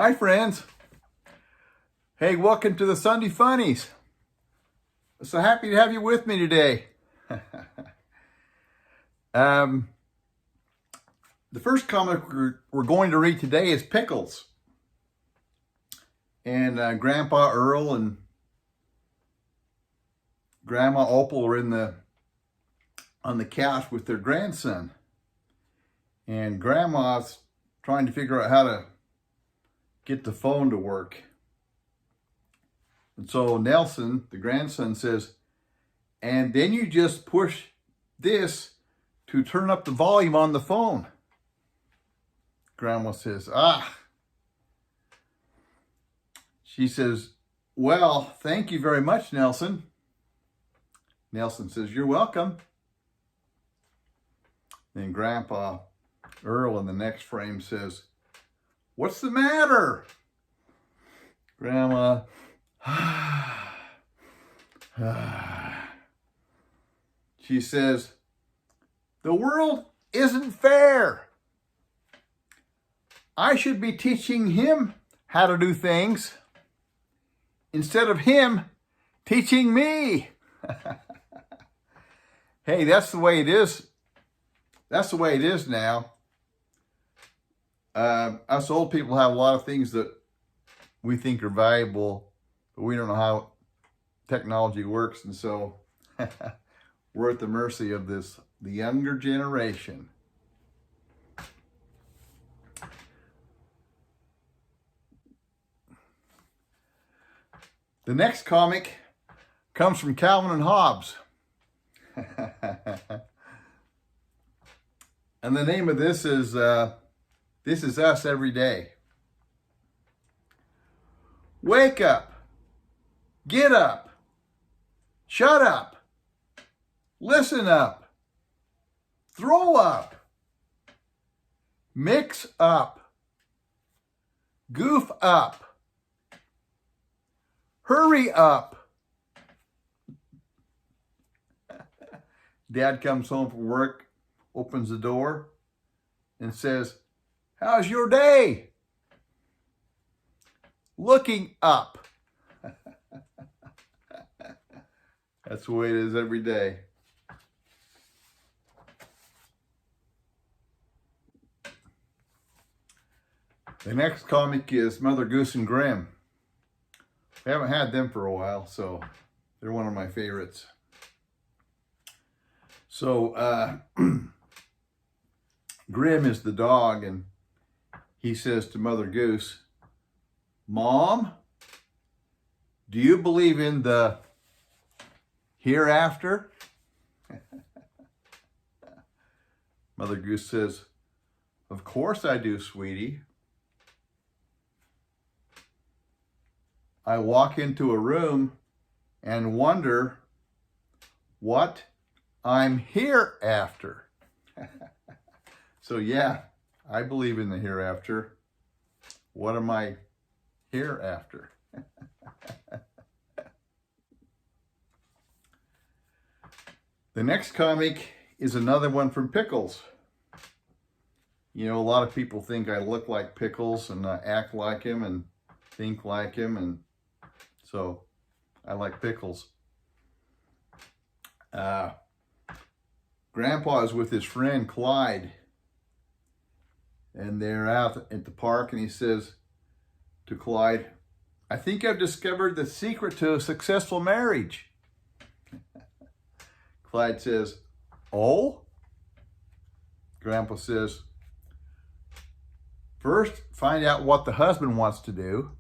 Hi, friends. Hey, welcome to the Sunday Funnies. So happy to have you with me today. The first comic we're going to read today is Pickles. And Grandpa Earl and Grandma Opal are on the couch with their grandson. And Grandma's trying to figure out how to get the phone to work. And so Nelson, the grandson, says, and then you just push this to turn up the volume on the phone. Grandma says, She says, well, thank you very much, Nelson. Nelson says, you're welcome. Then Grandpa Earl in the next frame says, what's the matter? Grandma, she says, the world isn't fair. I should be teaching him how to do things instead of him teaching me. Hey, that's the way it is. That's the way it is now. Us old people have a lot of things that we think are valuable, but we don't know how technology works, and so we're at the mercy of the younger generation. The next comic comes from Calvin and Hobbs. And the name of this is Us Every Day. Wake up, get up, shut up, listen up, throw up, mix up, goof up, hurry up. Dad comes home from work, opens the door, and says, how's your day? Looking up. That's the way it is every day. The next comic is Mother Goose and Grimm. We haven't had them for a while, so they're one of my favorites. So Grimm is the dog, and he says to Mother Goose, Mom, do you believe in the hereafter? Mother Goose says, of course I do, sweetie. I walk into a room and wonder what I'm here after. So yeah, I believe in the hereafter. What am I hereafter? The next comic is another one from Pickles. You know, a lot of people think I look like Pickles and act like him and think like him, and so I like Pickles. Grandpa is with his friend Clyde, and they're out at the park, and he says to Clyde, I think I've discovered the secret to a successful marriage. Clyde says, oh? Grandpa says, first find out what the husband wants to do,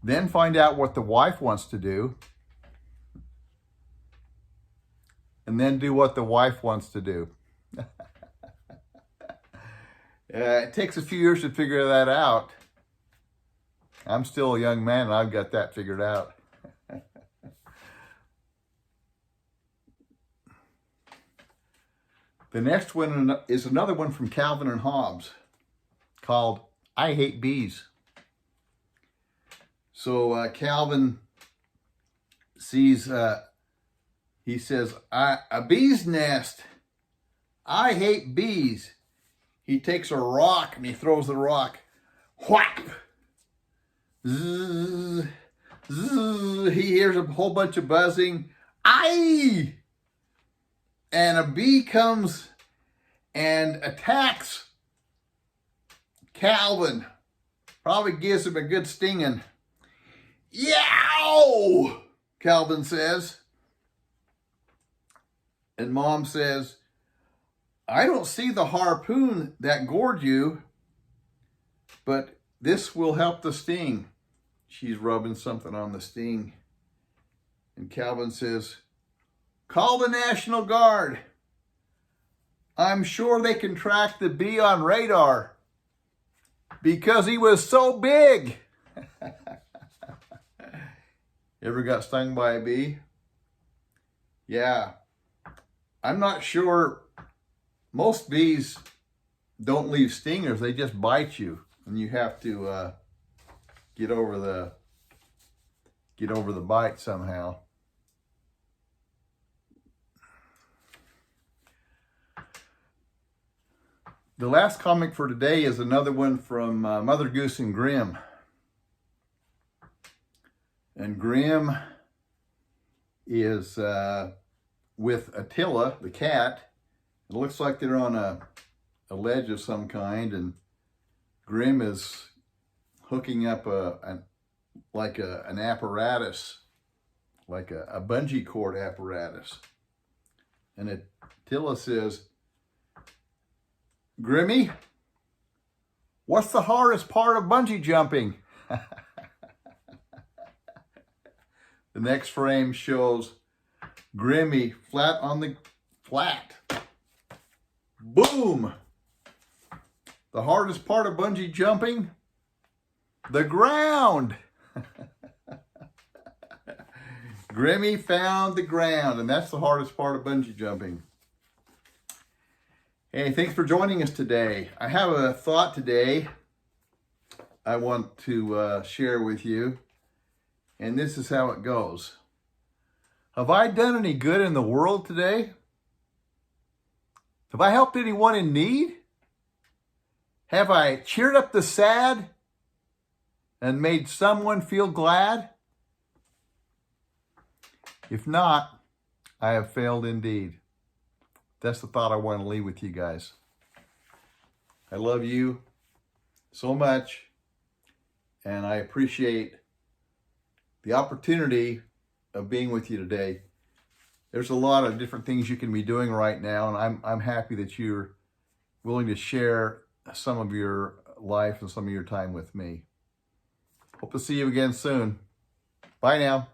then find out what the wife wants to do, and then do what the wife wants to do. It takes a few years to figure that out. I'm still a young man and I've got that figured out. The next one is another one from Calvin and Hobbs called I Hate Bees. So Calvin sees, he says, a bee's nest. I hate bees. he takes a rock and he throws the rock. Whap! Zzz, zzz. He hears a whole bunch of buzzing. Aye! And a bee comes and attacks Calvin. Probably gives him a good stinging. Yow! Calvin says. And Mom says, I don't see the harpoon that gored you, but this will help the sting. She's rubbing something on the sting. And Calvin says, call the National Guard. I'm sure they can track the bee on radar because he was so big. Ever got stung by a bee? Yeah. I'm not sure. Most bees don't leave stingers. They just bite you, and you have to get over the bite somehow. The last comic for today is another one from Mother Goose and Grim. And Grim is with Attila, the cat. It looks like they're on a ledge of some kind, and Grim is hooking up an apparatus, like a bungee cord apparatus. And Attila says, Grimmy, what's the hardest part of bungee jumping? The next frame shows Grimmy flat on the flat. Boom! The hardest part of bungee jumping? The ground! Grimmy found the ground, and that's the hardest part of bungee jumping. Hey, thanks for joining us today. I have a thought today I want to share with you, and this is how it goes. Have I done any good in the world today? Have I helped anyone in need? Have I cheered up the sad and made someone feel glad? If not, I have failed indeed. That's the thought I want to leave with you guys. I love you so much, and I appreciate the opportunity of being with you today. There's a lot of different things you can be doing right now, and I'm happy that you're willing to share some of your life and some of your time with me. Hope to see you again soon. Bye now.